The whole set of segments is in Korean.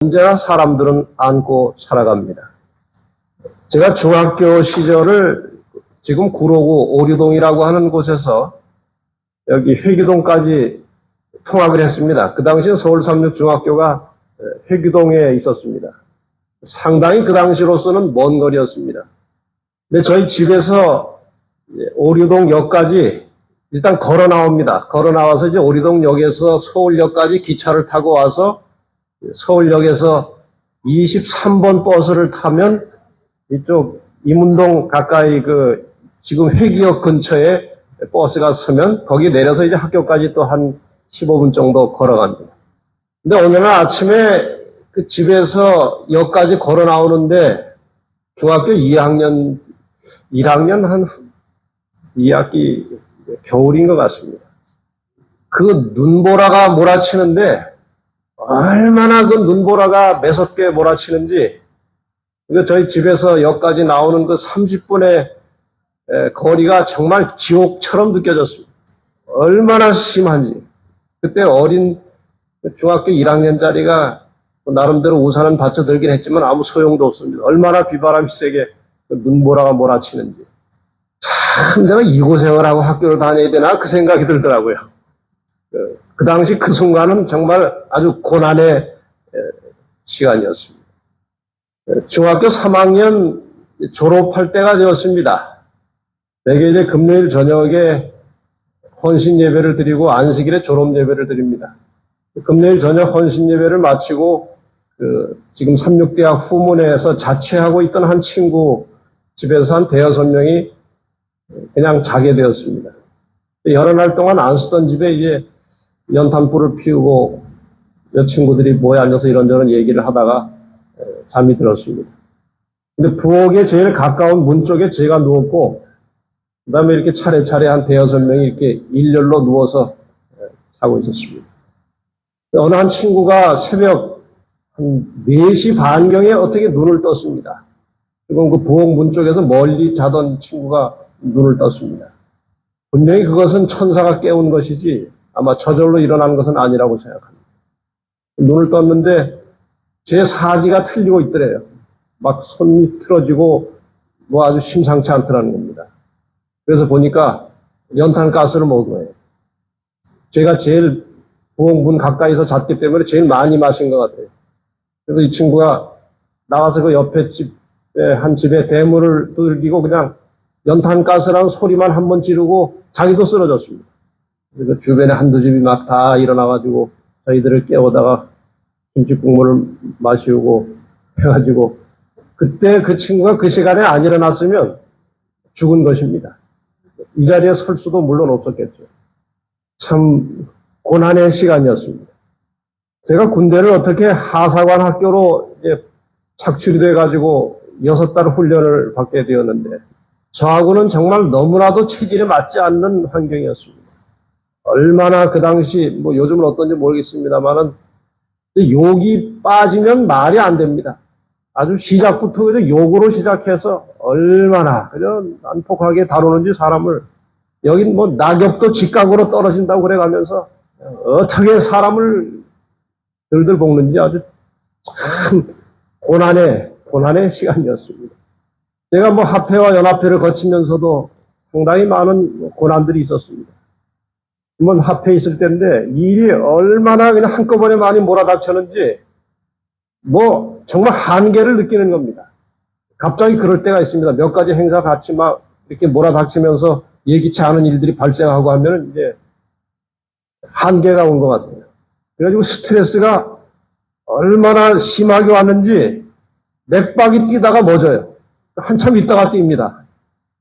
언제나 사람들은 안고 살아갑니다. 제가 중학교 시절을 지금 구로구 오류동이라고 하는 곳에서 여기 회기동까지 통학을 했습니다. 그 당시에 서울삼육중학교가 회기동에 있었습니다. 상당히 그 당시로서는 먼 거리였습니다. 근데 저희 집에서 오류동역까지 일단 걸어 나옵니다. 걸어 나와서 이제 오류동역에서 서울역까지 기차를 타고 와서 서울역에서 23번 버스를 타면 이쪽 이문동 가까이 지금 회기역 근처에 버스가 서면 거기 내려서 이제 학교까지 또 한 15분 정도 걸어갑니다. 근데 어느 날 아침에 그 집에서 역까지 걸어 나오는데 중학교 1학년 한 2학기 겨울인 것 같습니다. 그 눈보라가 몰아치는데 얼마나 그 눈보라가 매섭게 몰아치는지 저희 집에서 역까지 나오는 그 30분의 거리가 정말 지옥처럼 느껴졌습니다. 얼마나 심한지. 그때 어린 중학교 1학년짜리가 나름대로 우산은 받쳐들긴 했지만 아무 소용도 없습니다. 얼마나 비바람이 세게 눈보라가 몰아치는지. 참 내가 이고생을 하고 학교를 다녀야 되나 그 생각이 들더라고요. 그 당시 그 순간은 정말 아주 고난의 시간이었습니다. 중학교 3학년 졸업할 때가 되었습니다. 내게 이제 금요일 저녁에 헌신 예배를 드리고 안식일에 졸업 예배를 드립니다. 금요일 저녁 헌신 예배를 마치고 지금 삼육대학 후문에서 자취하고 있던 한 친구 집에서 한 대여섯 명이 그냥 자게 되었습니다. 여러 날 동안 안 쓰던 집에 이제 연탄불을 피우고 몇 친구들이 모여 앉아서 이런저런 얘기를 하다가 잠이 들었습니다. 근데 부엌에 제일 가까운 문 쪽에 제가 누웠고 그 다음에 이렇게 차례차례 한 대여섯 명이 이렇게 일렬로 누워서 자고 있었습니다. 어느 한 친구가 새벽 한 4시 반경에 어떻게 눈을 떴습니다. 그리고 그 부엌 문 쪽에서 멀리 자던 친구가 눈을 떴습니다. 분명히 그것은 천사가 깨운 것이지 아마 저절로 일어난 것은 아니라고 생각합니다. 눈을 떴는데 제 사지가 틀리고 있더래요. 막 손이 틀어지고 뭐 아주 심상치 않더라는 겁니다. 그래서 보니까 연탄가스를 먹은 거예요. 제가 제일 부엌문 가까이서 잤기 때문에 제일 많이 마신 것 같아요. 그래서 이 친구가 나와서 그 옆에 한 집에 대문을 두들기고 그냥 연탄가스라는 소리만 한번 지르고 자기도 쓰러졌습니다. 그래서 주변에 한두 집이 막 다 일어나가지고 저희들을 깨우다가 김치국물을 마시고 해가지고 그때 그 친구가 그 시간에 안 일어났으면 죽은 것입니다. 이 자리에 설 수도 물론 없었겠죠. 참 고난의 시간이었습니다. 제가 군대를 어떻게 하사관 학교로 이제 착출이 돼가지고 6달 훈련을 받게 되었는데 저하고는 정말 너무나도 체질에 맞지 않는 환경이었습니다. 얼마나 그 당시 뭐 요즘은 어떤지 모르겠습니다만은 욕이 빠지면 말이 안 됩니다. 아주 시작부터 그저 욕으로 시작해서 얼마나 그저 난폭하게 다루는지 사람을 여긴 뭐 낙엽도 직각으로 떨어진다고 그래가면서 어떻게 사람을 들들 볶는지 아주 참 고난의 시간이었습니다. 제가 뭐 합회와 연합회를 거치면서도 상당히 많은 고난들이 있었습니다. 한번 합회에 있을 때인데 일이 얼마나 그냥 한꺼번에 많이 몰아닥쳤는지 뭐 정말 한계를 느끼는 겁니다. 갑자기 그럴 때가 있습니다. 몇 가지 행사 같이 막 이렇게 몰아닥치면서 예기치 않은 일들이 발생하고 하면 이제 한계가 온 것 같아요. 그래가지고 스트레스가 얼마나 심하게 왔는지 맥박이 뛰다가 멎어요. 한참 있다가 뜁니다.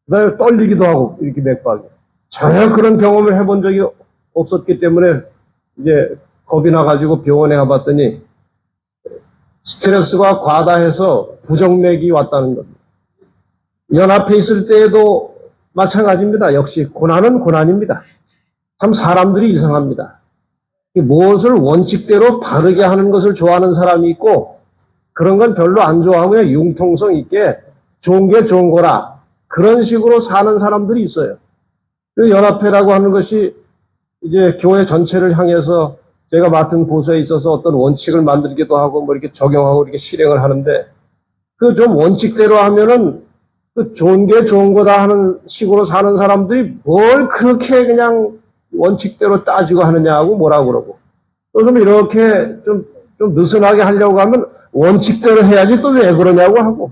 그 다음에 떨리기도 하고 이렇게 맥박이. 전혀 그런 경험을 해본 적이 없었기 때문에 이제 겁이 나가지고 병원에 가봤더니 스트레스가 과다해서 부정맥이 왔다는 겁니다. 연합회 있을 때에도 마찬가지입니다. 역시 고난은 고난입니다. 참 사람들이 이상합니다. 무엇을 원칙대로 바르게 하는 것을 좋아하는 사람이 있고 그런 건 별로 안 좋아하고 그냥 융통성 있게 좋은 게 좋은 거라 그런 식으로 사는 사람들이 있어요. 그 연합회라고 하는 것이 이제 교회 전체를 향해서 제가 맡은 부서에 있어서 어떤 원칙을 만들기도 하고 뭐 이렇게 적용하고 이렇게 실행을 하는데 그 좀 원칙대로 하면은 그 좋은 게 좋은 거다 하는 식으로 사는 사람들이 뭘 그렇게 그냥 원칙대로 따지고 하느냐고 뭐라 그러고 또 좀 이렇게 좀 느슨하게 하려고 하면 원칙대로 해야지 또 왜 그러냐고 하고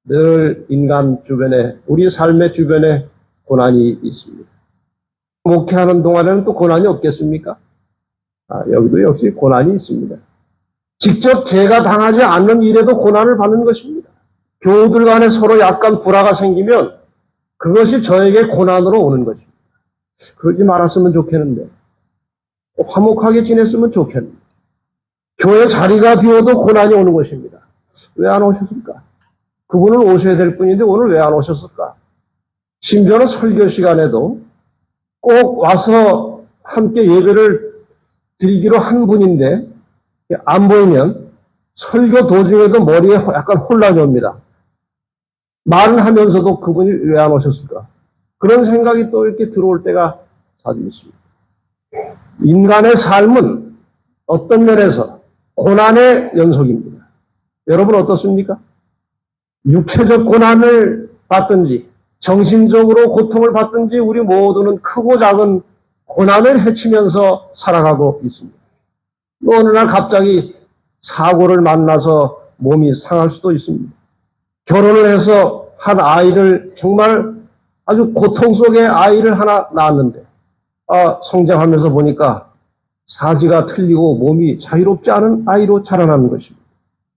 늘 인간 주변에 우리 삶의 주변에 고난이 있습니다. 목회하는 동안에는 또 고난이 없겠습니까? 여기도 역시 고난이 있습니다. 직접 제가 당하지 않는 일에도 고난을 받는 것입니다. 교우들 간에 서로 약간 불화가 생기면 그것이 저에게 고난으로 오는 것입니다. 그러지 말았으면 좋겠는데 화목하게 지냈으면 좋겠는데 교회 자리가 비어도 고난이 오는 것입니다. 왜 안 오셨을까? 그분은 오셔야 될 분인데 오늘 왜 안 오셨을까? 심지어는 설교 시간에도 꼭 와서 함께 예배를 드리기로 한 분인데 안 보이면 설교 도중에도 머리에 약간 혼란이 옵니다. 말은 하면서도 그분이 왜 안 오셨을까? 그런 생각이 또 이렇게 들어올 때가 자주 있습니다. 인간의 삶은 어떤 면에서 고난의 연속입니다. 여러분 어떻습니까? 육체적 고난을 받든지 정신적으로 고통을 받든지 우리 모두는 크고 작은 고난을 헤치면서 살아가고 있습니다. 어느 날 갑자기 사고를 만나서 몸이 상할 수도 있습니다. 결혼을 해서 한 아이를 정말 아주 고통 속에 아이를 하나 낳았는데 성장하면서 보니까 사지가 틀리고 몸이 자유롭지 않은 아이로 자라나는 것입니다.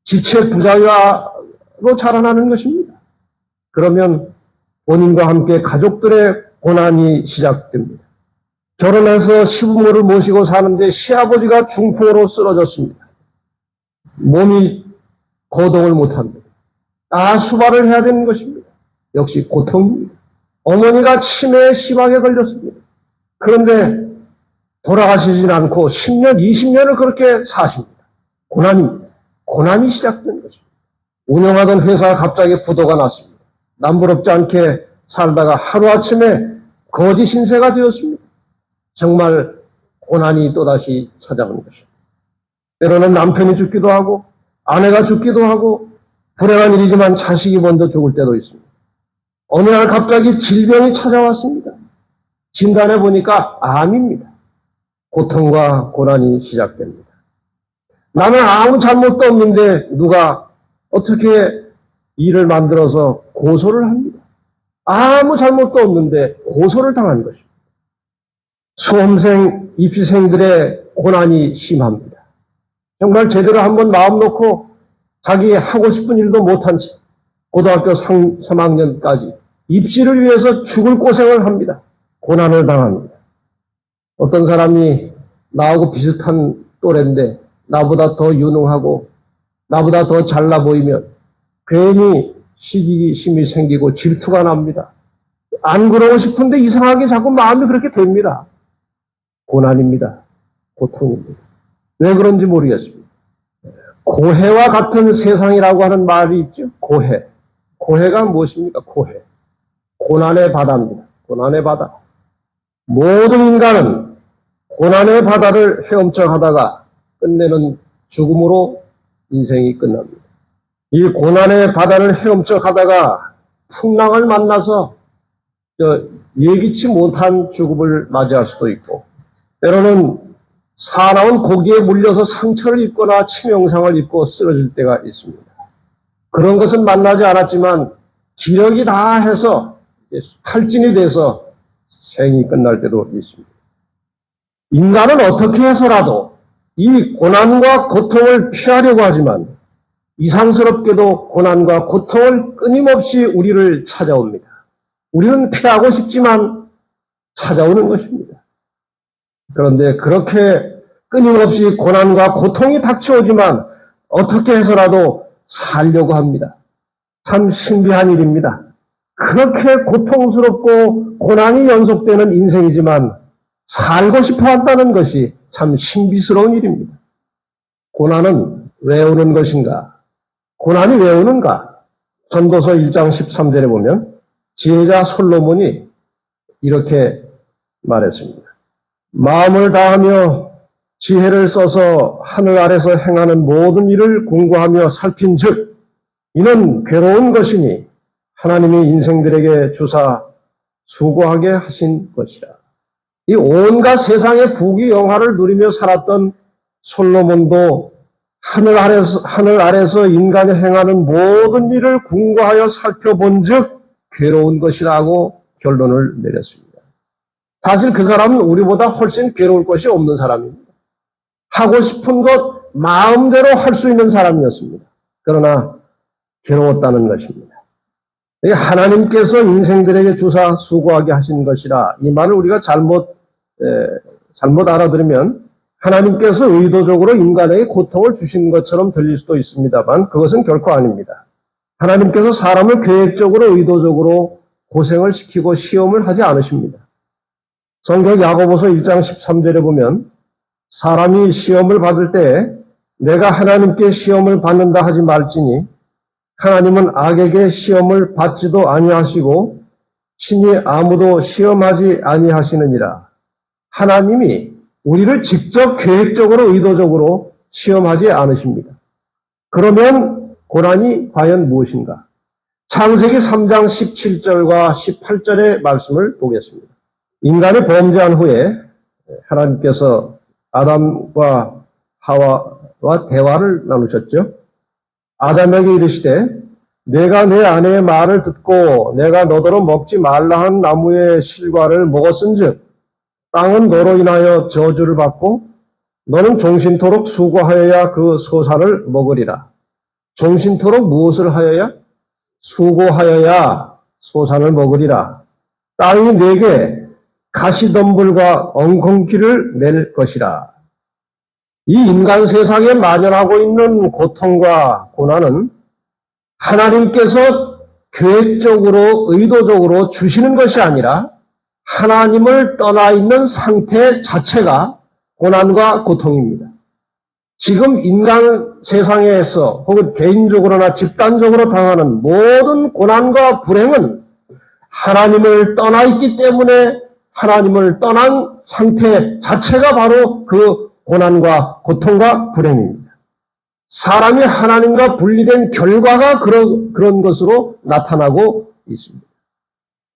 지체 부자유로 자라나는 것입니다. 그러면 본인과 함께 가족들의 고난이 시작됩니다. 결혼해서 시부모를 모시고 사는데 시아버지가 중풍으로 쓰러졌습니다. 몸이 거동을 못합니다. 수발을 해야 되는 것입니다. 역시 고통입니다. 어머니가 치매에 심하게 걸렸습니다. 그런데 돌아가시진 않고 10년, 20년을 그렇게 사십니다. 고난입니다. 고난이 시작된 것입니다. 운영하던 회사가 갑자기 부도가 났습니다. 남부럽지 않게 살다가 하루아침에 거지 신세가 되었습니다. 정말 고난이 또다시 찾아오는 것입니다. 때로는 남편이 죽기도 하고 아내가 죽기도 하고 불행한 일이지만 자식이 먼저 죽을 때도 있습니다. 어느 날 갑자기 질병이 찾아왔습니다. 진단해 보니까 암입니다. 고통과 고난이 시작됩니다. 나는 아무 잘못도 없는데 누가 어떻게 일을 만들어서 고소를 합니다. 아무 잘못도 없는데 고소를 당한 것입니다. 수험생, 입시생들의 고난이 심합니다. 정말 제대로 한번 마음 놓고 자기 하고 싶은 일도 못한 채 고등학교 3학년까지 입시를 위해서 죽을 고생을 합니다. 고난을 당합니다. 어떤 사람이 나하고 비슷한 또래인데 나보다 더 유능하고 나보다 더 잘나 보이면 괜히 시기심이 생기고 질투가 납니다. 안 그러고 싶은데 이상하게 자꾸 마음이 그렇게 됩니다. 고난입니다. 고통입니다. 왜 그런지 모르겠습니다. 고해와 같은 세상이라고 하는 말이 있죠. 고해. 고해가 무엇입니까? 고해. 고난의 바다입니다. 고난의 바다. 모든 인간은 고난의 바다를 헤엄쳐 가다가 끝내는 죽음으로 인생이 끝납니다. 이 고난의 바다를 헤엄쳐 가다가 풍랑을 만나서 예기치 못한 죽음을 맞이할 수도 있고 때로는 사나운 고기에 물려서 상처를 입거나 치명상을 입고 쓰러질 때가 있습니다. 그런 것은 만나지 않았지만 기력이 다 해서 탈진이 돼서 생이 끝날 때도 있습니다. 인간은 어떻게 해서라도 이 고난과 고통을 피하려고 하지만 이상스럽게도 고난과 고통을 끊임없이 우리를 찾아옵니다. 우리는 피하고 싶지만 찾아오는 것입니다. 그런데 그렇게 끊임없이 고난과 고통이 닥쳐오지만 어떻게 해서라도 살려고 합니다. 참 신비한 일입니다. 그렇게 고통스럽고 고난이 연속되는 인생이지만 살고 싶어 한다는 것이 참 신비스러운 일입니다. 고난은 왜 오는 것인가? 고난이 왜 오는가? 전도서 1장 13절에 보면 지혜자 솔로몬이 이렇게 말했습니다. 마음을 다하며 지혜를 써서 하늘 아래서 행하는 모든 일을 공고하며 살핀즉 이는 괴로운 것이니 하나님이 인생들에게 주사 수고하게 하신 것이라. 이 온갖 세상의 부귀영화를 누리며 살았던 솔로몬도 하늘 아래서 인간이 행하는 모든 일을 궁고하여 살펴본즉 괴로운 것이라고 결론을 내렸습니다. 사실 그 사람은 우리보다 훨씬 괴로울 것이 없는 사람입니다. 하고 싶은 것 마음대로 할 수 있는 사람이었습니다. 그러나 괴로웠다는 것입니다. 하나님께서 인생들에게 주사 수고하게 하신 것이라, 이 말을 우리가 잘못 알아들으면 하나님께서 의도적으로 인간에게 고통을 주신 것처럼 들릴 수도 있습니다만 그것은 결코 아닙니다. 하나님께서 사람을 계획적으로 의도적으로 고생을 시키고 시험을 하지 않으십니다. 성경 야고보서 1장 13절에 보면 사람이 시험을 받을 때 내가 하나님께 시험을 받는다 하지 말지니 하나님은 악에게 시험을 받지도 아니하시고 친히 아무도 시험하지 아니하시느니라. 하나님이 우리를 직접 계획적으로 의도적으로 시험하지 않으십니다. 그러면 고난이 과연 무엇인가? 창세기 3장 17절과 18절의 말씀을 보겠습니다. 인간이 범죄한 후에 하나님께서 아담과 하와와 대화를 나누셨죠. 아담에게 이르시되 내가 내 아내의 말을 듣고 내가 너더러 먹지 말라 한 나무의 실과를 먹었은즉 땅은 너로 인하여 저주를 받고 너는 종신토록 수고하여야 그 소산을 먹으리라. 종신토록 무엇을 하여야? 수고하여야 소산을 먹으리라. 땅이 내게 가시덤불과 엉겅퀴를 낼 것이라. 이 인간 세상에 만연하고 있는 고통과 고난은 하나님께서 계획적으로 의도적으로 주시는 것이 아니라 하나님을 떠나 있는 상태 자체가 고난과 고통입니다. 지금 인간 세상에서 혹은 개인적으로나 집단적으로 당하는 모든 고난과 불행은 하나님을 떠나 있기 때문에 하나님을 떠난 상태 자체가 바로 그 고난과 고통과 불행입니다. 사람이 하나님과 분리된 결과가 그런 것으로 나타나고 있습니다.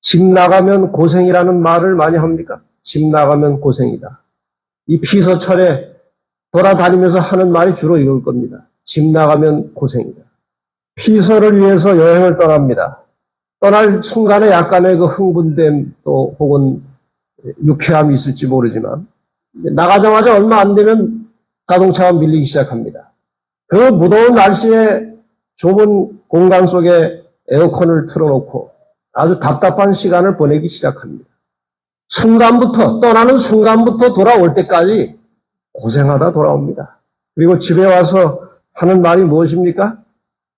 집 나가면 고생이라는 말을 많이 합니까? 집 나가면 고생이다. 이 피서철에 돌아다니면서 하는 말이 주로 이럴 겁니다. 집 나가면 고생이다. 피서를 위해서 여행을 떠납니다. 떠날 순간에 약간의 그 흥분됨 또 혹은 유쾌함이 있을지 모르지만 나가자마자 얼마 안 되면 자동차가 밀리기 시작합니다. 그 무더운 날씨에 좁은 공간 속에 에어컨을 틀어놓고 아주 답답한 시간을 보내기 시작합니다. 떠나는 순간부터 돌아올 때까지 고생하다 돌아옵니다. 그리고 집에 와서 하는 말이 무엇입니까?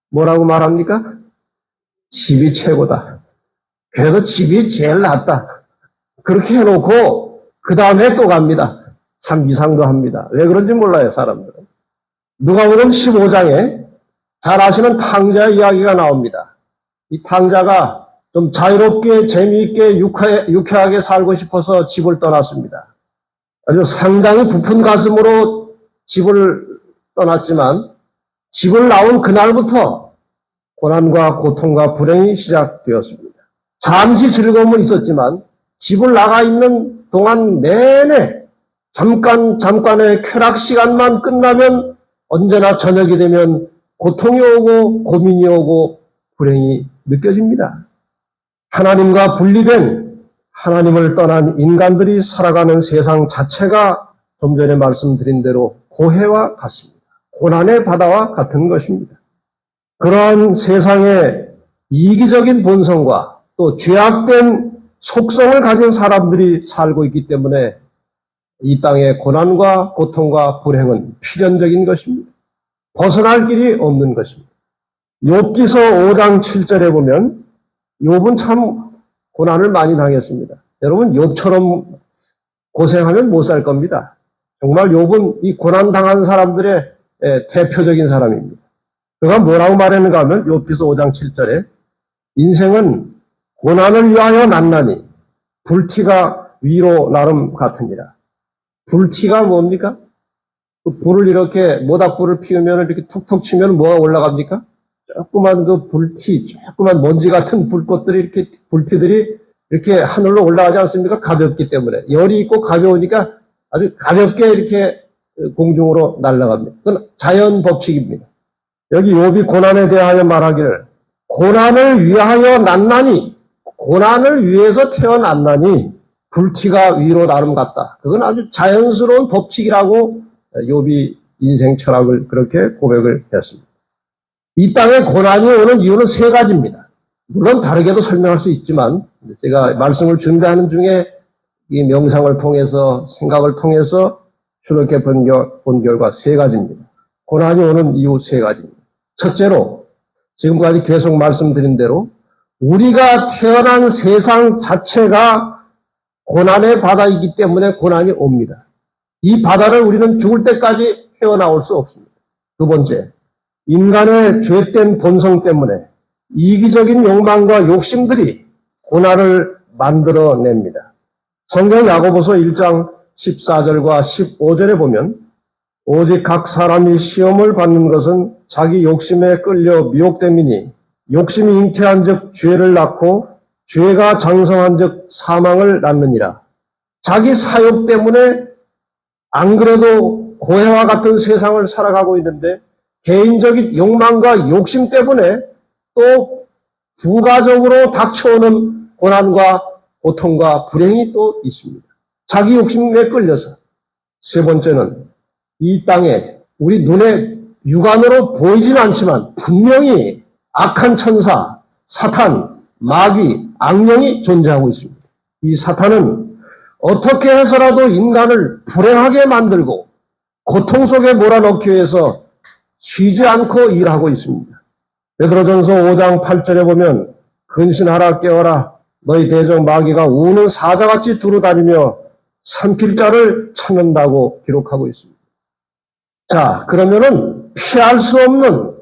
뭐라고 말합니까? 집이 최고다. 그래도 집이 제일 낫다. 그렇게 해놓고 그 다음에 또 갑니다. 참 이상도 합니다. 왜 그런지 몰라요, 사람들은. 누가복음 15장에 잘 아시는 탕자 이야기가 나옵니다. 이 탕자가 좀 자유롭게 재미있게 유쾌하게 살고 싶어서 집을 떠났습니다. 아주 상당히 부푼 가슴으로 집을 떠났지만 집을 나온 그날부터 고난과 고통과 불행이 시작되었습니다. 잠시 즐거움은 있었지만 집을 나가 있는 동안 내내 잠깐의 쾌락 시간만 끝나면 언제나 저녁이 되면 고통이 오고 고민이 오고 불행이 느껴집니다. 하나님과 분리된 하나님을 떠난 인간들이 살아가는 세상 자체가 좀 전에 말씀드린 대로 고해와 같습니다. 고난의 바다와 같은 것입니다. 그러한 세상의 이기적인 본성과 또 죄악된 속성을 가진 사람들이 살고 있기 때문에 이 땅의 고난과 고통과 불행은 필연적인 것입니다. 벗어날 길이 없는 것입니다. 욥기서 5장 7절에 보면 욥은 참 고난을 많이 당했습니다. 여러분 욥처럼 고생하면 못 살 겁니다. 정말 욥은 이 고난 당한 사람들의 대표적인 사람입니다. 그가 뭐라고 말했는가 하면 욥기서 5장 7절에 인생은 고난을 위하여 났나니 불티가 위로 나름 같으니라. 불티가 뭡니까? 그 불을 이렇게 모닥불을 피우면 이렇게 툭툭 치면 뭐가 올라갑니까? 조그만 그 조그만 먼지 같은 불꽃들이 이렇게 불티들이 이렇게 하늘로 올라가지 않습니까? 가볍기 때문에. 열이 있고 가벼우니까 아주 가볍게 이렇게 공중으로 날아갑니다. 그건 자연 법칙입니다. 여기 욥이 고난에 대하여 말하기를 고난을 위하여 났나니 고난을 위해서 태어났나니 불티가 위로 나름 같다. 그건 아주 자연스러운 법칙이라고 욥이 인생 철학을 그렇게 고백을 했습니다. 이 땅에 고난이 오는 이유는 세 가지입니다. 물론 다르게도 설명할 수 있지만 제가 말씀을 준비하는 중에 이 명상을 통해서 생각을 통해서 추적해 본 결과 세 가지입니다. 고난이 오는 이유 세 가지입니다. 첫째로 지금까지 계속 말씀드린 대로 우리가 태어난 세상 자체가 고난의 바다이기 때문에 고난이 옵니다. 이 바다를 우리는 죽을 때까지 헤어나올 수 없습니다. 두 번째, 인간의 죄된 본성 때문에 이기적인 욕망과 욕심들이 고난을 만들어냅니다. 성경 야고보서 1장 14절과 15절에 보면 오직 각 사람이 시험을 받는 것은 자기 욕심에 끌려 미혹됨이니 욕심이 잉태한 즉 죄를 낳고 죄가 장성한 즉 사망을 낳느니라. 자기 사욕 때문에 안 그래도 고해와 같은 세상을 살아가고 있는데 개인적인 욕망과 욕심 때문에 또 부가적으로 닥쳐오는 고난과 고통과 불행이 또 있습니다. 자기 욕심에 끌려서. 세 번째는 이 땅에 우리 눈에 육안으로 보이진 않지만 분명히 악한 천사, 사탄, 마귀, 악령이 존재하고 있습니다. 이 사탄은 어떻게 해서라도 인간을 불행하게 만들고 고통 속에 몰아넣기 위해서 쉬지 않고 일하고 있습니다. 베드로전서 5장 8절에 보면 근신하라 깨어라 너희 대적 마귀가 우는 사자같이 두루다니며 삼킬 자를 찾는다고 기록하고 있습니다. 자, 그러면은 피할 수 없는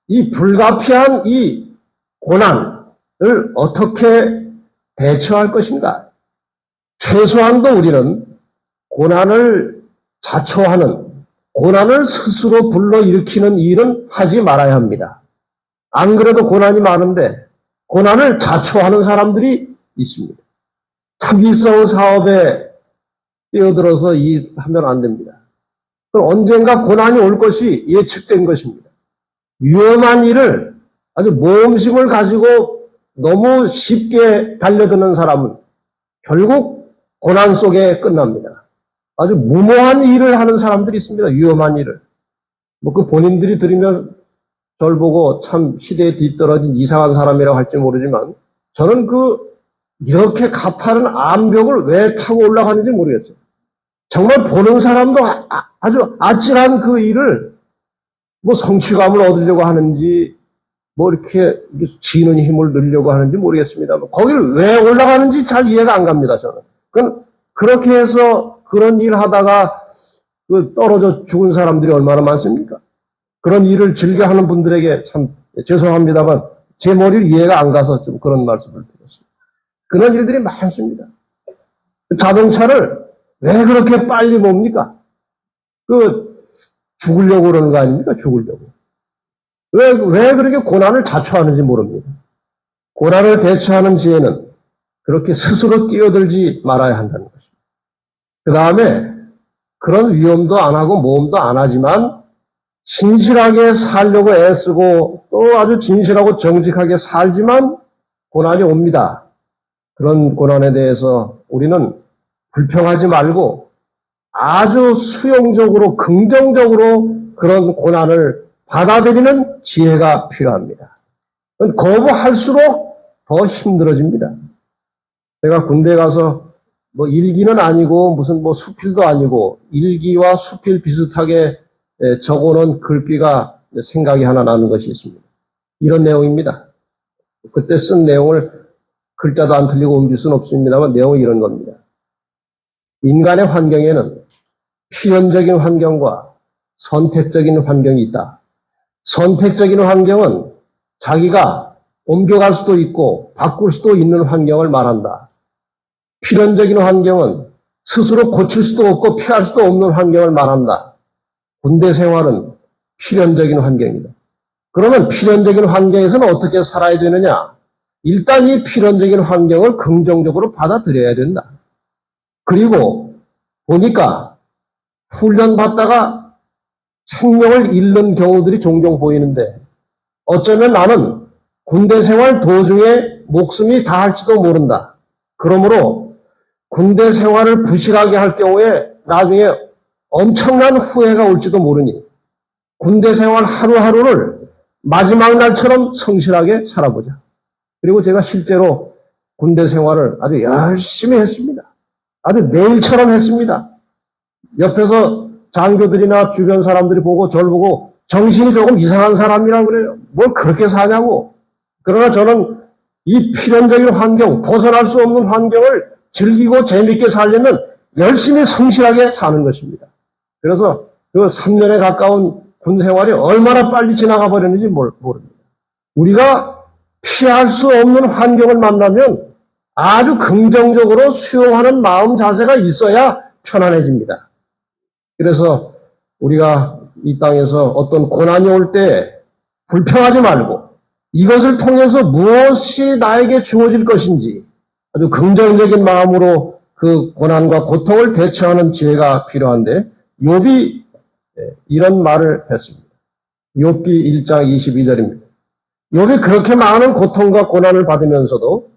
이 불가피한 이 고난을 어떻게 대처할 것인가? 최소한도 우리는 고난을 자초하는, 고난을 스스로 불러일으키는 일은 하지 말아야 합니다. 안 그래도 고난이 많은데 고난을 자초하는 사람들이 있습니다. 투기성 사업에 뛰어들어서 일하면 안 됩니다. 그럼 언젠가 고난이 올 것이 예측된 것입니다. 위험한 일을 아주 모험심을 가지고 너무 쉽게 달려드는 사람은 결국 고난 속에 끝납니다. 아주 무모한 일을 하는 사람들이 있습니다. 위험한 일을. 뭐 그 본인들이 들으면 저를 보고 참 시대에 뒤떨어진 이상한 사람이라고 할지 모르지만 저는 이렇게 가파른 암벽을 왜 타고 올라가는지 모르겠어요. 정말 보는 사람도 아주 아찔한 그 일을 뭐 성취감을 얻으려고 하는지 뭐 이렇게 지는 힘을 넣으려고 하는지 모르겠습니다. 거기를 왜 올라가는지 잘 이해가 안 갑니다, 저는. 그렇게 해서 그런 일 하다가 떨어져 죽은 사람들이 얼마나 많습니까? 그런 일을 즐겨 하는 분들에게 참 죄송합니다만 제 머리를 이해가 안 가서 좀 그런 말씀을 드렸습니다. 그런 일들이 많습니다. 자동차를 왜 그렇게 빨리 봅니까? 죽으려고 그러는 거 아닙니까? 죽으려고. 왜 그렇게 고난을 자초하는지 모릅니다. 고난을 대처하는 지혜는 그렇게 스스로 뛰어들지 말아야 한다는 것입니다. 그 다음에 그런 위험도 안 하고 모험도 안 하지만 진실하게 살려고 애쓰고 또 아주 진실하고 정직하게 살지만 고난이 옵니다. 그런 고난에 대해서 우리는 불평하지 말고 아주 수용적으로 긍정적으로 그런 고난을 받아들이는 지혜가 필요합니다. 거부할수록 더 힘들어집니다. 제가 군대 가서 뭐 일기는 아니고 무슨 뭐 수필도 아니고 일기와 수필 비슷하게 적어놓은 글귀가 생각이 하나 나는 것이 있습니다. 이런 내용입니다. 그때 쓴 내용을 글자도 안 틀리고 옮길 수는 없습니다만 내용이 이런 겁니다. 인간의 환경에는 필연적인 환경과 선택적인 환경이 있다. 선택적인 환경은 자기가 옮겨갈 수도 있고 바꿀 수도 있는 환경을 말한다. 필연적인 환경은 스스로 고칠 수도 없고 피할 수도 없는 환경을 말한다. 군대 생활은 필연적인 환경이다. 그러면 필연적인 환경에서는 어떻게 살아야 되느냐? 일단 이 필연적인 환경을 긍정적으로 받아들여야 된다. 그리고 보니까 훈련 받다가 생명을 잃는 경우들이 종종 보이는데 어쩌면 나는 군대 생활 도중에 목숨이 다할지도 모른다. 그러므로 군대 생활을 부실하게 할 경우에 나중에 엄청난 후회가 올지도 모르니 군대 생활 하루하루를 마지막 날처럼 성실하게 살아보자. 그리고 제가 실제로 군대 생활을 아주 열심히 했습니다. 아주 내일처럼 했습니다. 옆에서 장교들이나 주변 사람들이 보고 저를 보고 정신이 조금 이상한 사람이라고 그래요. 뭘 그렇게 사냐고. 그러나 저는 이 필연적인 환경, 벗어날 수 없는 환경을 즐기고 재밌게 살려면 열심히 성실하게 사는 것입니다. 그래서 그 3년에 가까운 군 생활이 얼마나 빨리 지나가 버렸는지 모릅니다. 우리가 피할 수 없는 환경을 만나면 아주 긍정적으로 수용하는 마음 자세가 있어야 편안해집니다. 그래서 우리가 이 땅에서 어떤 고난이 올 때 불평하지 말고 이것을 통해서 무엇이 나에게 주어질 것인지 아주 긍정적인 마음으로 그 고난과 고통을 대처하는 지혜가 필요한데 욥이 이런 말을 했습니다. 욥기 1장 22절입니다. 욥이 그렇게 많은 고통과 고난을 받으면서도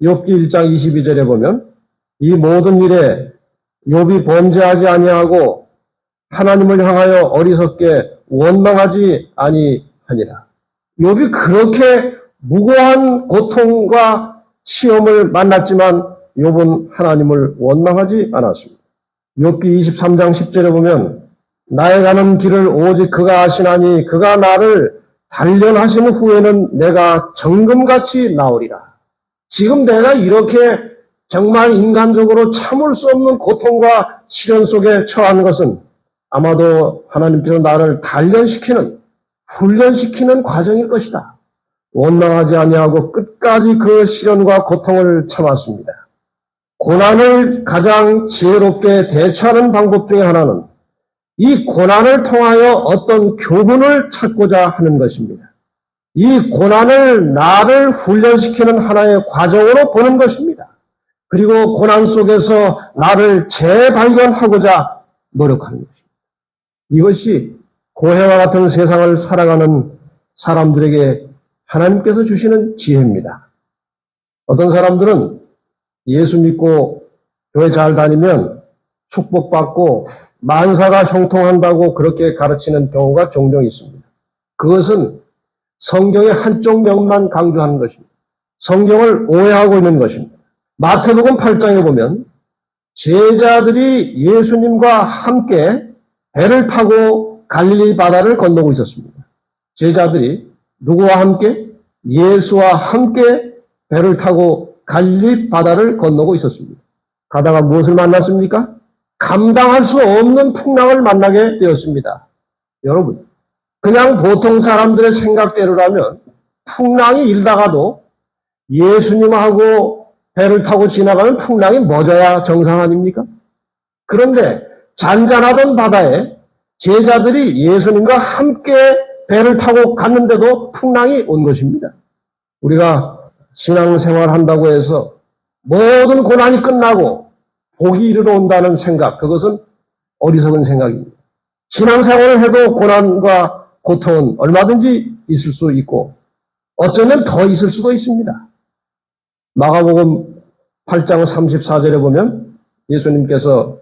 욥기 1장 22절에 보면 이 모든 일에 욥이 범죄하지 아니하고 하나님을 향하여 어리석게 원망하지 아니하니라. 욥이 그렇게 무고한 고통과 시험을 만났지만 욥은 하나님을 원망하지 않았습니다. 욥기 23장 10절에 보면 나의 가는 길을 오직 그가 아시나니 그가 나를 단련하신 후에는 내가 정금같이 나오리라. 지금 내가 이렇게 정말 인간적으로 참을 수 없는 고통과 시련 속에 처한 것은 아마도 하나님께서 나를 단련시키는, 훈련시키는 과정일 것이다. 원망하지 아니하고 끝까지 그 시련과 고통을 참았습니다. 고난을 가장 지혜롭게 대처하는 방법 중에 하나는 이 고난을 통하여 어떤 교훈을 찾고자 하는 것입니다. 이 고난을 나를 훈련시키는 하나의 과정으로 보는 것입니다. 그리고 고난 속에서 나를 재발견하고자 노력하는 것입니다. 이것이 고해와 같은 세상을 살아가는 사람들에게 하나님께서 주시는 지혜입니다. 어떤 사람들은 예수 믿고 교회 잘 다니면 축복받고 만사가 형통한다고 그렇게 가르치는 경우가 종종 있습니다. 그것은 성경의 한쪽 면만 강조하는 것입니다. 성경을 오해하고 있는 것입니다. 마태복음 8장에 보면 제자들이 예수님과 함께 배를 타고 갈릴리 바다를 건너고 있었습니다. 제자들이 누구와 함께? 예수와 함께 배를 타고 갈릴리 바다를 건너고 있었습니다. 가다가 무엇을 만났습니까? 감당할 수 없는 풍랑을 만나게 되었습니다. 여러분, 그냥 보통 사람들의 생각대로라면 풍랑이 일다가도 예수님하고 배를 타고 지나가면 풍랑이 멎어야 정상 아닙니까? 그런데 잔잔하던 바다에 제자들이 예수님과 함께 배를 타고 갔는데도 풍랑이 온 것입니다. 우리가 신앙생활 한다고 해서 모든 고난이 끝나고 복이 이르러 온다는 생각, 그것은 어리석은 생각입니다. 신앙생활을 해도 고난과 고통은 얼마든지 있을 수 있고 어쩌면 더 있을 수도 있습니다. 마가복음 8장 34절에 보면 예수님께서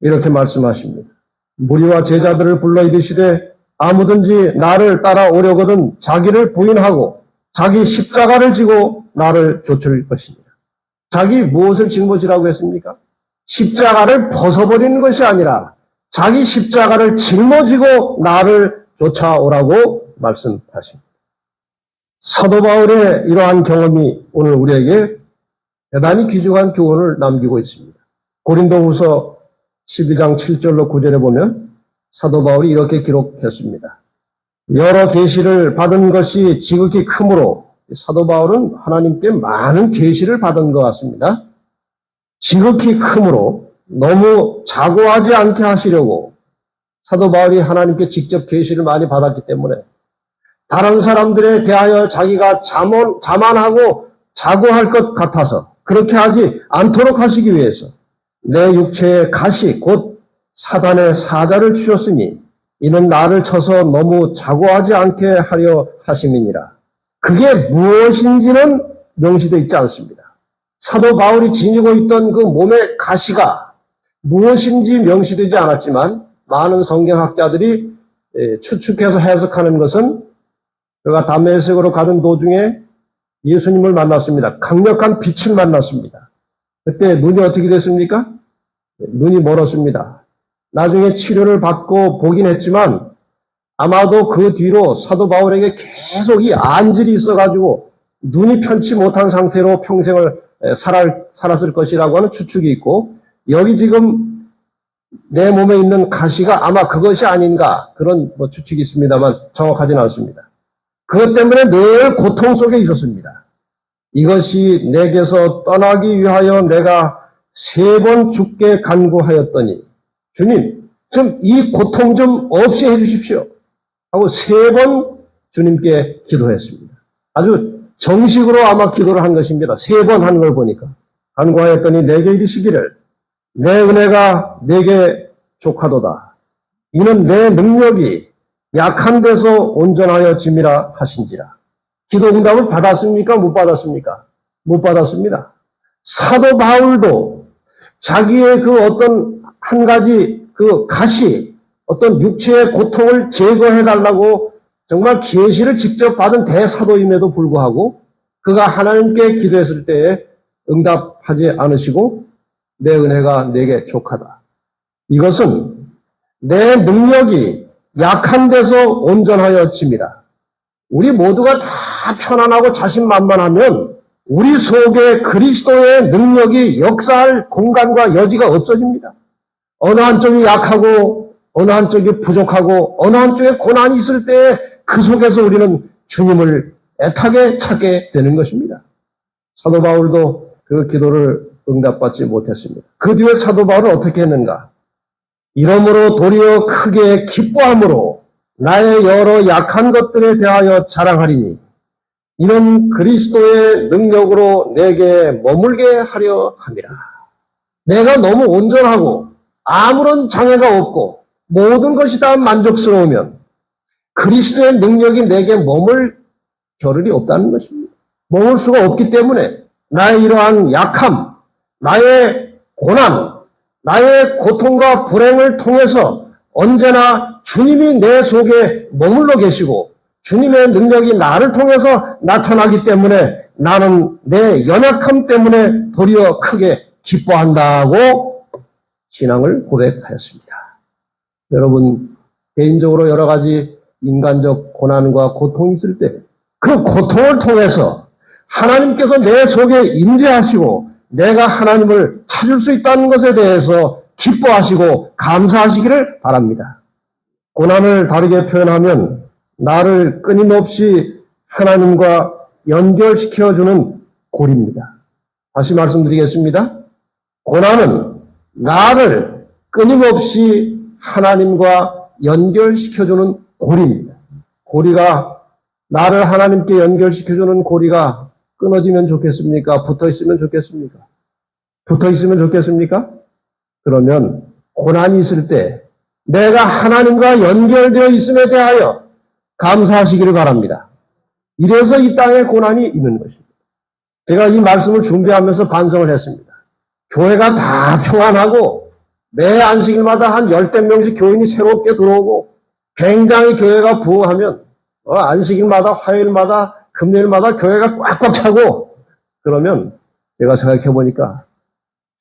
이렇게 말씀하십니다. 무리와 제자들을 불러 이르시되 아무든지 나를 따라오려거든 자기를 부인하고 자기 십자가를 지고 나를 좇을 것입니다. 자기 무엇을 짊어지라고 했습니까? 십자가를 벗어버리는 것이 아니라 자기 십자가를 짊어지고 나를 쫓아오라고 말씀하십니다. 사도 바울의 이러한 경험이 오늘 우리에게 대단히 귀중한 교훈을 남기고 있습니다. 고린도후서 12장 7절로 9절에 보면 사도 바울이 이렇게 기록했습니다. 여러 계시를 받은 것이 지극히 크므로 사도 바울은 하나님께 많은 계시를 받은 것 같습니다. 지극히 크므로 너무 자고하지 않게 하시려고 사도 바울이 하나님께 직접 계시를 많이 받았기 때문에 다른 사람들에 대하여 자기가 자만하고 자고할 것 같아서 그렇게 하지 않도록 하시기 위해서 내 육체의 가시 곧 사단의 사자를 주셨으니 이는 나를 쳐서 너무 자고하지 않게 하려 하심이니라. 그게 무엇인지는 명시되어 있지 않습니다. 사도 바울이 지니고 있던 그 몸의 가시가 무엇인지 명시되지 않았지만 많은 성경학자들이 추측해서 해석하는 것은 그가 다메섹으로 가던 도중에 예수님을 만났습니다. 강력한 빛을 만났습니다. 그때 눈이 어떻게 됐습니까? 눈이 멀었습니다. 나중에 치료를 받고 보긴 했지만 아마도 그 뒤로 사도 바울에게 계속 이 안질이 있어가지고 눈이 편치 못한 상태로 평생을 살았을 것이라고 하는 추측이 있고 여기 지금 내 몸에 있는 가시가 아마 그것이 아닌가 그런 추측이 있습니다만 정확하지는 않습니다. 그것 때문에 늘 고통 속에 있었습니다. 이것이 내게서 떠나기 위하여 내가 3번 죽게 간구하였더니 주님 좀 이 고통 좀 없이 해주십시오 하고 3번 주님께 기도했습니다. 아주 정식으로 아마 기도를 한 것입니다. 3번 한 걸 보니까 간구하였더니 내게 이르시기를 내 은혜가 내게 족하도다. 이는 내 능력이 약한 데서 온전하여 짐이라 하신지라. 기도 응답을 받았습니까? 못 받았습니까? 못 받았습니다. 사도 바울도 자기의 그 어떤 한 가지 그 가시, 어떤 육체의 고통을 제거해달라고 정말 계시를 직접 받은 대사도임에도 불구하고 그가 하나님께 기도했을 때에 응답하지 않으시고 내 은혜가 내게 족하다. 이것은 내 능력이 약한 데서 온전하여 짐이라. 우리 모두가 다 편안하고 자신만만하면 우리 속에 그리스도의 능력이 역사할 공간과 여지가 없어집니다. 어느 한쪽이 약하고 어느 한쪽이 부족하고 어느 한쪽에 고난이 있을 때 그 속에서 우리는 주님을 애타게 찾게 되는 것입니다. 사도 바울도 그 기도를 응답받지 못했습니다. 그 뒤에 사도 바울은 어떻게 했는가? 이러므로 도리어 크게 기뻐함으로 나의 여러 약한 것들에 대하여 자랑하리니 이는 그리스도의 능력으로 내게 머물게 하려 함이라. 내가 너무 온전하고 아무런 장애가 없고 모든 것이 다 만족스러우면 그리스도의 능력이 내게 머물 겨를이 없다는 것입니다. 머물 수가 없기 때문에 나의 이러한 약함, 나의 고난, 나의 고통과 불행을 통해서 언제나 주님이 내 속에 머물러 계시고 주님의 능력이 나를 통해서 나타나기 때문에 나는 내 연약함 때문에 도리어 크게 기뻐한다고 신앙을 고백하였습니다. 여러분, 개인적으로 여러 가지 인간적 고난과 고통이 있을 때 그 고통을 통해서 하나님께서 내 속에 임재하시고 내가 하나님을 찾을 수 있다는 것에 대해서 기뻐하시고 감사하시기를 바랍니다. 고난을 다르게 표현하면 나를 끊임없이 하나님과 연결시켜주는 고리입니다. 다시 말씀드리겠습니다. 고난은 나를 끊임없이 하나님과 연결시켜주는 고리입니다. 고리가 나를 하나님께 연결시켜주는 고리가 끊어지면 좋겠습니까? 붙어있으면 좋겠습니까? 붙어있으면 좋겠습니까? 그러면 고난이 있을 때 내가 하나님과 연결되어 있음에 대하여 감사하시기를 바랍니다. 이래서 이 땅에 고난이 있는 것입니다. 제가 이 말씀을 준비하면서 반성을 했습니다. 교회가 다 평안하고 매 안식일마다 한 10대 명씩 교인이 새롭게 들어오고 굉장히 교회가 부흥하면 안식일마다 화요일마다 금요일마다 교회가 꽉꽉 차고 그러면 제가 생각해 보니까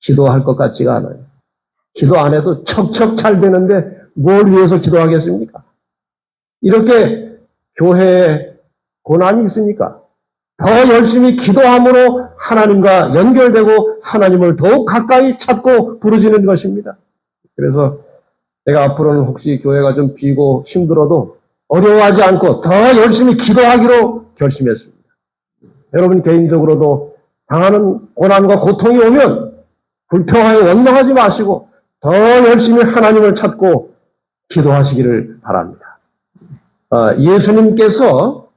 기도할 것 같지가 않아요. 기도 안 해도 척척 잘 되는데 뭘 위해서 기도하겠습니까? 이렇게 교회에 고난이 있으니까 더 열심히 기도함으로 하나님과 연결되고 하나님을 더욱 가까이 찾고 부르짖는 것입니다. 그래서 제가 앞으로는 혹시 교회가 좀 비고 힘들어도 어려워하지 않고 더 열심히 기도하기로 결심했습니다. 여러분 개인적으로도 당하는 고난과 고통이 오면 불평하여 원망하지 마시고 더 열심히 하나님을 찾고 기도하시기를 바랍니다. 예수님께서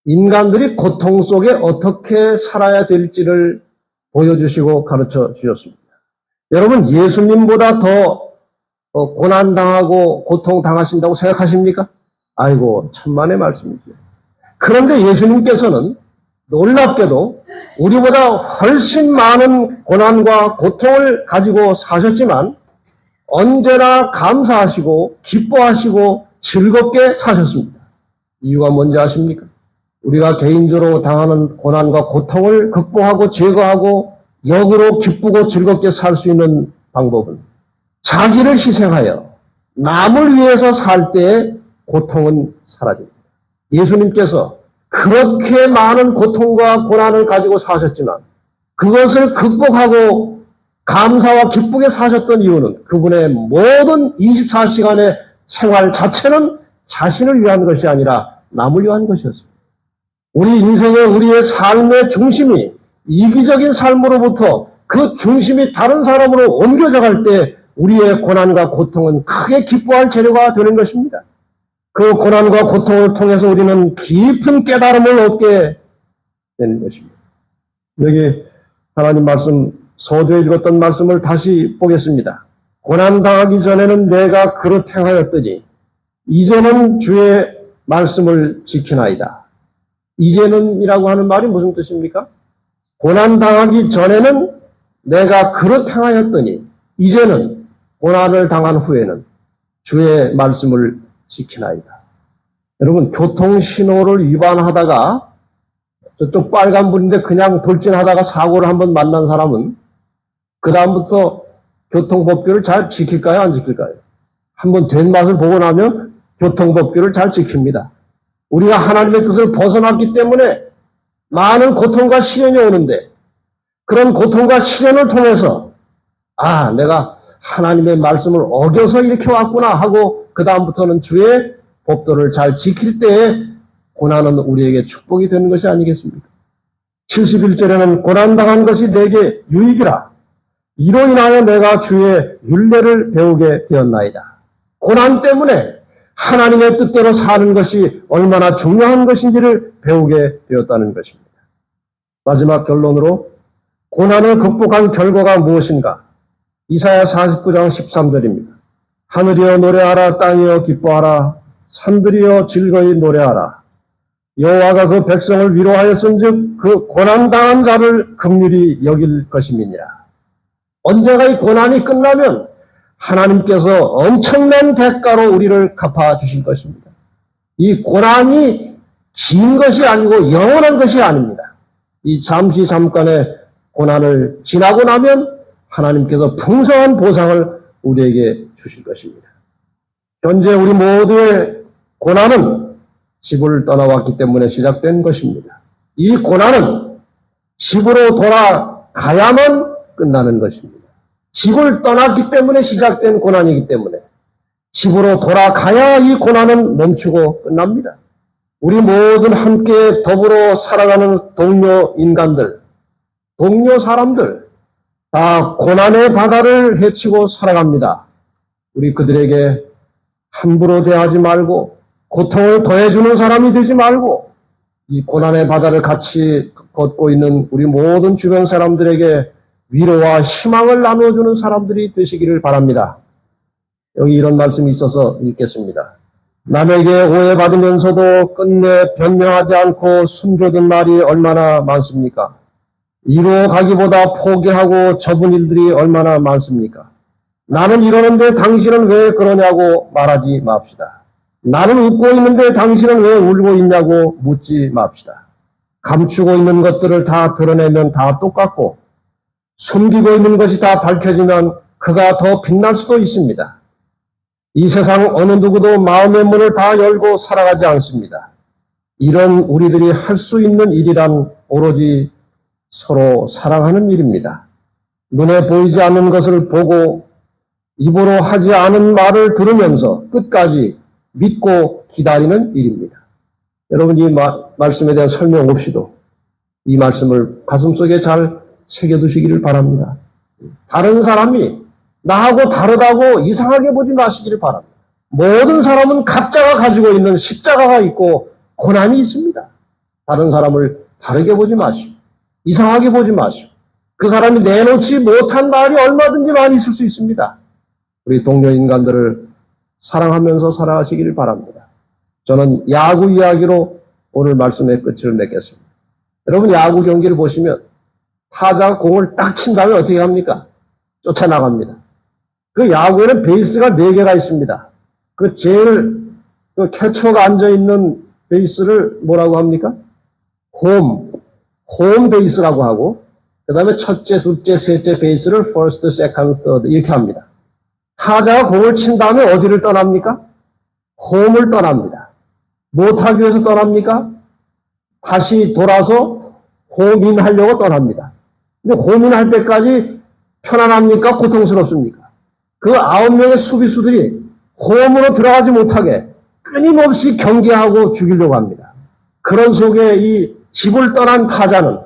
인간들이 고통 속에 어떻게 살아야 될지를 보여주시고 가르쳐 주셨습니다. 여러분, 예수님보다 더 고난당하고 고통당하신다고 생각하십니까? 아이고, 천만의 말씀이죠. 그런데 예수님께서는 놀랍게도 우리보다 훨씬 많은 고난과 고통을 가지고 사셨지만 언제나 감사하시고 기뻐하시고 즐겁게 사셨습니다. 이유가 뭔지 아십니까? 우리가 개인적으로 당하는 고난과 고통을 극복하고 제거하고 역으로 기쁘고 즐겁게 살 수 있는 방법은 자기를 희생하여 남을 위해서 살 때의 고통은 사라집니다. 예수님께서 그렇게 많은 고통과 고난을 가지고 사셨지만 그것을 극복하고 감사와 기쁘게 사셨던 이유는 그분의 모든 24시간의 생활 자체는 자신을 위한 것이 아니라 남을 위한 것이었습니다. 우리 인생의 우리의 삶의 중심이 이기적인 삶으로부터 그 중심이 다른 사람으로 옮겨져 갈 때 우리의 고난과 고통은 크게 기뻐할 재료가 되는 것입니다. 그 고난과 고통을 통해서 우리는 깊은 깨달음을 얻게 되는 것입니다. 여기 하나님 말씀 서두에 읽었던 말씀을 다시 보겠습니다. 고난당하기 전에는 내가 그릇 행하였더니 이제는 주의 말씀을 지키나이다. 이제는이라고 하는 말이 무슨 뜻입니까? 고난당하기 전에는 내가 그릇 행하였더니 이제는 고난을 당한 후에는 주의 말씀을 지키나이다. 여러분, 교통신호를 위반하다가 저쪽 빨간불인데 그냥 돌진하다가 사고를 한번 만난 사람은 그 다음부터 교통법규를 잘 지킬까요? 안 지킬까요? 한번 된 맛을 보고 나면 교통법규를 잘 지킵니다. 우리가 하나님의 뜻을 벗어났기 때문에 많은 고통과 시련이 오는데 그런 고통과 시련을 통해서 내가 하나님의 말씀을 어겨서 이렇게 왔구나 하고 그 다음부터는 주의 법도를 잘 지킬 때에 고난은 우리에게 축복이 되는 것이 아니겠습니까? 71절에는 고난당한 것이 내게 유익이라. 이로 인하여 내가 주의 율례를 배우게 되었나이다. 고난 때문에 하나님의 뜻대로 사는 것이 얼마나 중요한 것인지를 배우게 되었다는 것입니다. 마지막 결론으로 고난을 극복한 결과가 무엇인가? 이사야 49장 13절입니다. 하늘이여 노래하라, 땅이여 기뻐하라, 산들이여 즐거이 노래하라. 여호와가 그 백성을 위로하였은즉 그 고난당한 자를 긍휼히 여길 것임이니라. 언제가 이 고난이 끝나면 하나님께서 엄청난 대가로 우리를 갚아주실 것입니다. 이 고난이 긴 것이 아니고 영원한 것이 아닙니다. 이 잠깐의 고난을 지나고 나면 하나님께서 풍성한 보상을 우리에게 주실 것입니다. 현재 우리 모두의 고난은 집을 떠나왔기 때문에 시작된 것입니다. 이 고난은 집으로 돌아가야만 끝나는 것입니다. 집을 떠났기 때문에 시작된 고난이기 때문에 집으로 돌아가야 이 고난은 멈추고 끝납니다. 우리 모든 함께 더불어 살아가는 동료 인간들, 동료 사람들 다 고난의 바다를 헤치고 살아갑니다. 우리 그들에게 함부로 대하지 말고 고통을 더해주는 사람이 되지 말고 이 고난의 바다를 같이 걷고 있는 우리 모든 주변 사람들에게 위로와 희망을 나눠주는 사람들이 되시기를 바랍니다. 여기 이런 말씀이 있어서 읽겠습니다. 남에게 오해받으면서도 끝내 변명하지 않고 숨겨둔 말이 얼마나 많습니까? 이루어 가기보다 포기하고 접은 일들이 얼마나 많습니까? 나는 이러는데 당신은 왜 그러냐고 말하지 맙시다. 나는 웃고 있는데 당신은 왜 울고 있냐고 묻지 맙시다. 감추고 있는 것들을 다 드러내면 다 똑같고 숨기고 있는 것이 다 밝혀지면 그가 더 빛날 수도 있습니다. 이 세상 어느 누구도 마음의 문을 다 열고 살아가지 않습니다. 이런 우리들이 할 수 있는 일이란 오로지 서로 사랑하는 일입니다. 눈에 보이지 않는 것을 보고 입으로 하지 않은 말을 들으면서 끝까지 믿고 기다리는 일입니다. 여러분, 이 말씀에 대한 설명 없이도 이 말씀을 가슴속에 잘 새겨두시기를 바랍니다. 다른 사람이 나하고 다르다고 이상하게 보지 마시기를 바랍니다. 모든 사람은 각자가 가지고 있는 십자가가 있고 고난이 있습니다. 다른 사람을 다르게 보지 마시고 이상하게 보지 마시고 그 사람이 내놓지 못한 말이 얼마든지 많이 있을 수 있습니다. 우리 동료 인간들을 사랑하면서 살아가시기를 바랍니다. 저는 야구 이야기로 오늘 말씀의 끝을 맺겠습니다. 여러분 야구 경기를 보시면 타자가 공을 딱 친 다음에 어떻게 합니까? 쫓아나갑니다. 그 야구에는 베이스가 4개가 있습니다. 그 제일 그 캐쳐가 앉아있는 베이스를 뭐라고 합니까? 홈 베이스라고 하고 그 다음에 첫째, 둘째, 셋째 베이스를 first, second, third 이렇게 합니다. 타자가 공을 친 다음에 어디를 떠납니까? 홈을 떠납니다. 못하기 위해서 떠납니까? 다시 돌아서 홈인 하려고 떠납니다. 근데 홈인 할 때까지 편안합니까? 고통스럽습니까? 그 9명의 수비수들이 홈으로 들어가지 못하게 끊임없이 경계하고 죽이려고 합니다. 그런 속에 이 집을 떠난 타자는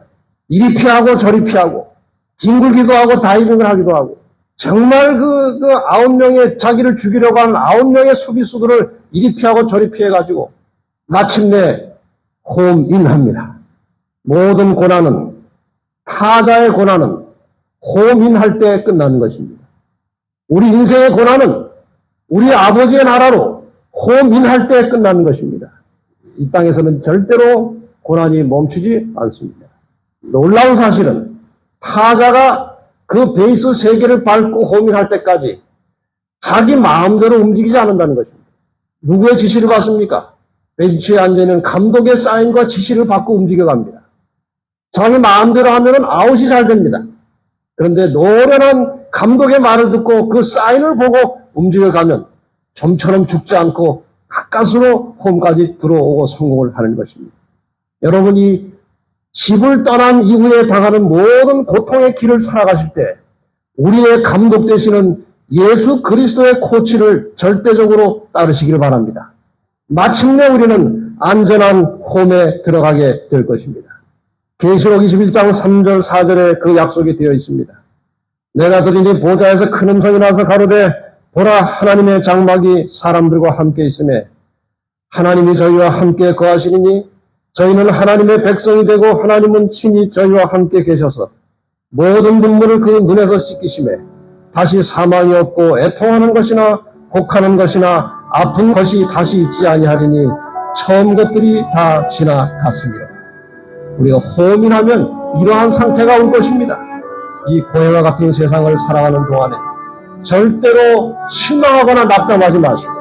이리 피하고 저리 피하고 뒹굴기도 하고 다이빙을 하기도 하고 정말 그 9명의 자기를 죽이려고 하는 9명의 수비수들을 이리 피하고 저리 피해가지고 마침내 홈인합니다. 모든 고난은 타자의 고난은 홈인할 때 끝나는 것입니다. 우리 인생의 고난은 우리 아버지의 나라로 홈인할 때 끝나는 것입니다. 이 땅에서는 절대로 고난이 멈추지 않습니다. 놀라운 사실은 타자가 그 베이스 3개를 밟고 홈인할 때까지 자기 마음대로 움직이지 않는다는 것입니다. 누구의 지시를 받습니까? 벤치에 앉아있는 감독의 사인과 지시를 받고 움직여갑니다. 자기 마음대로 하면은 아웃이 잘 됩니다. 그런데 노련한 감독의 말을 듣고 그 사인을 보고 움직여가면 좀처럼 죽지 않고 가까스로 홈까지 들어오고 성공을 하는 것입니다. 여러분이 집을 떠난 이후에 당하는 모든 고통의 길을 살아가실 때 우리의 감독 되시는 예수 그리스도의 코치를 절대적으로 따르시길 바랍니다. 마침내 우리는 안전한 홈에 들어가게 될 것입니다. 계시록 21장 3절 4절에 그 약속이 되어 있습니다. 내가 들으니 보좌에서 큰 음성이 나서 가로되 보라 하나님의 장막이 사람들과 함께 있음에 하나님이 저희와 함께 거하시리니 저희는 하나님의 백성이 되고 하나님은 친히 저희와 함께 계셔서 모든 눈물을 그 눈에서 씻기심에 다시 사망이 없고 애통하는 것이나 곡하는 것이나 아픈 것이 다시 있지 아니하리니 처음 것들이 다 지나갔습니다. 우리가 호민하면 이러한 상태가 올 것입니다. 이 고해와 같은 세상을 살아가는 동안에 절대로 실망하거나 낙담하지 마시고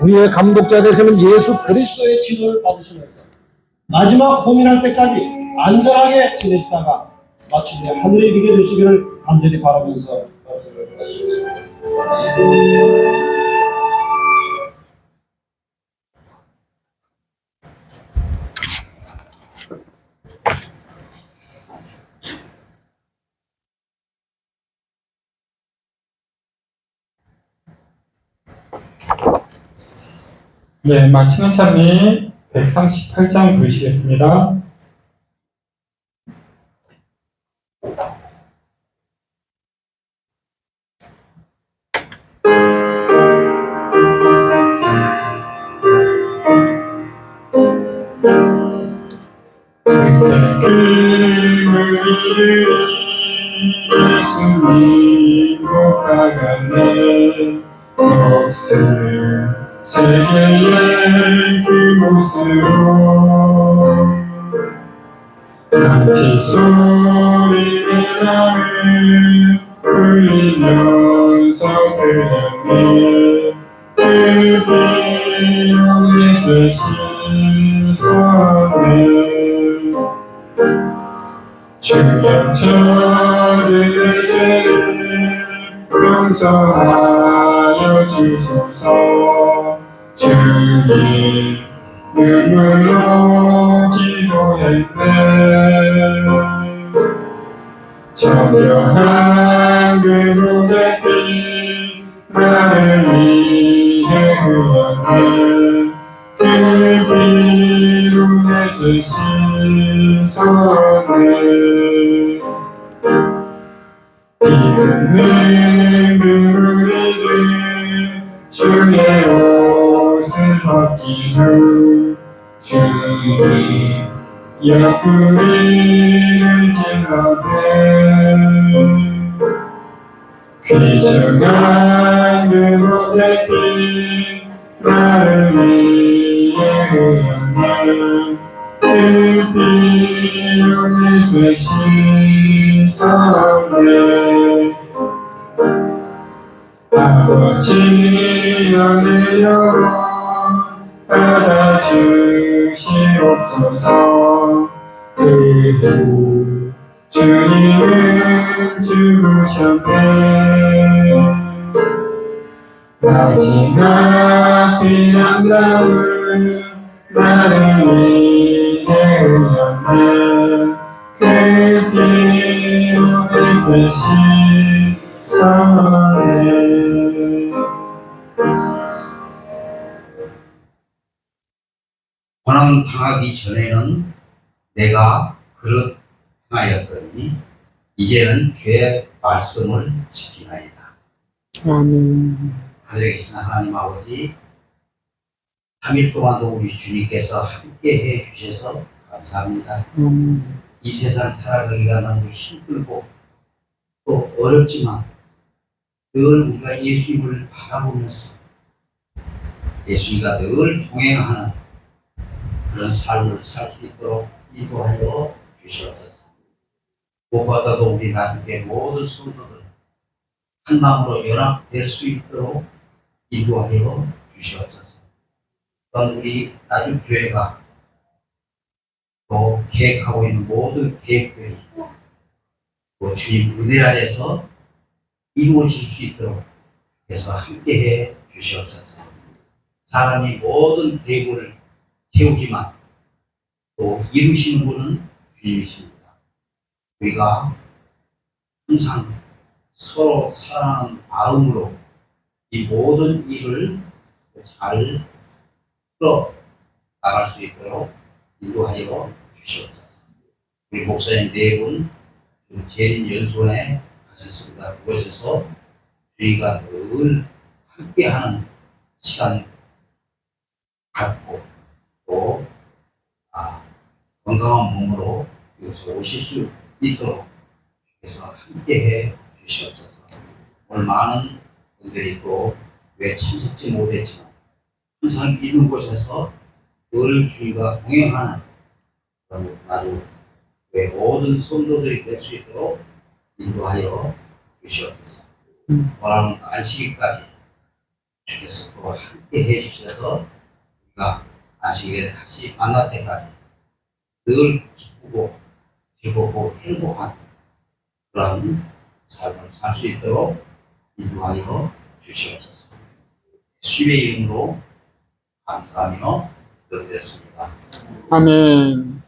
우리의 감독자 되시는 예수 그리스도의 지도를 받으시면서 마지막 호민할 때까지 안전하게 지내시다가 마침내 하늘에 이르게 되시기를 간절히 바라면서 말씀을 마치겠습니다. 네, 마치는 찬미 138장 부르시겠습니다. 그물이 예수님 못 박았네 목숨 세계의 그곳으로 마치 소리가 나는 울리면서 들렸네 그 비로의 죄 씻었네 주여 저들의 죄를 용서하여 주소서 주의 눈물로 기도했네 정결한 그 눈빛 나를 위해 흘렀네 그 피로 내 죄 씻었네 비 없는 그 우리들 주의 옆구리를 찔러대 귀중한 그 모델이 나를 위해 흘렀네 그 피로 내 죄 씻었네 아버지여 내 영혼 받아주시옵소서 그후 주님은 죽으셨네 마지막 피난감은 나를 위해 흘렸네 그 피로 내 죄 씻었네 고난 당하기 전에는 내가 그릇 행하였더니 이제는 주의 말씀을 지키나이다. 아멘. 하늘에 계신 하나님 아버지, 3일 동안도 우리 주님께서 함께 해 주셔서 감사합니다. 이 세상 살아가기가 너무 힘들고 또 어렵지만 늘 우리가 예수님을 바라보면서 예수님과 늘 동행하는 그런 삶을 살 수 있도록 인도하여 주시옵소서. 무엇보다도 우리 나중에 모든 성도들 한 마음으로 연합될 수 있도록 인도하여 주시옵소서. 또한 우리 나중 교회가 또 계획하고 있는 모든 계획들이 또 주님 은혜 아래서 이루어질 수 있도록 해서 함께해 주시옵소서. 사람이 모든 계획을 세우지만 또 이루시는 분은 주님이십니다. 우리가 항상 서로 사랑하는 마음으로 이 모든 일을 잘 풀어 나갈 수 있도록 인도하여 주시옵소서. 우리 목사님 4분 재림 연수원에 가셨습니다. 그곳에서 저희가 늘 함께하는 시간 갖고 또 건강한 몸으로 여기서 오실 수 있도록 해서 함께해 주시옵소서. 오늘 많은 분들이 또 왜 참석지 못했지만 항상 있는 곳에서 늘 주님과 동행하는 그런 나도 왜 모든 성도들이 될 수 있도록 인도하여 주시옵소서. 오늘 안식일까지 주께서 또 함께해 주셔서 우리가 안식일에 다시 만날 때까지 늘 기쁘고 즐겁고 행복한 그런 삶을 살 수 있도록 인도하여 주시옵소서. 주의 이름으로 감사하며 기도드렸습니다. 아멘.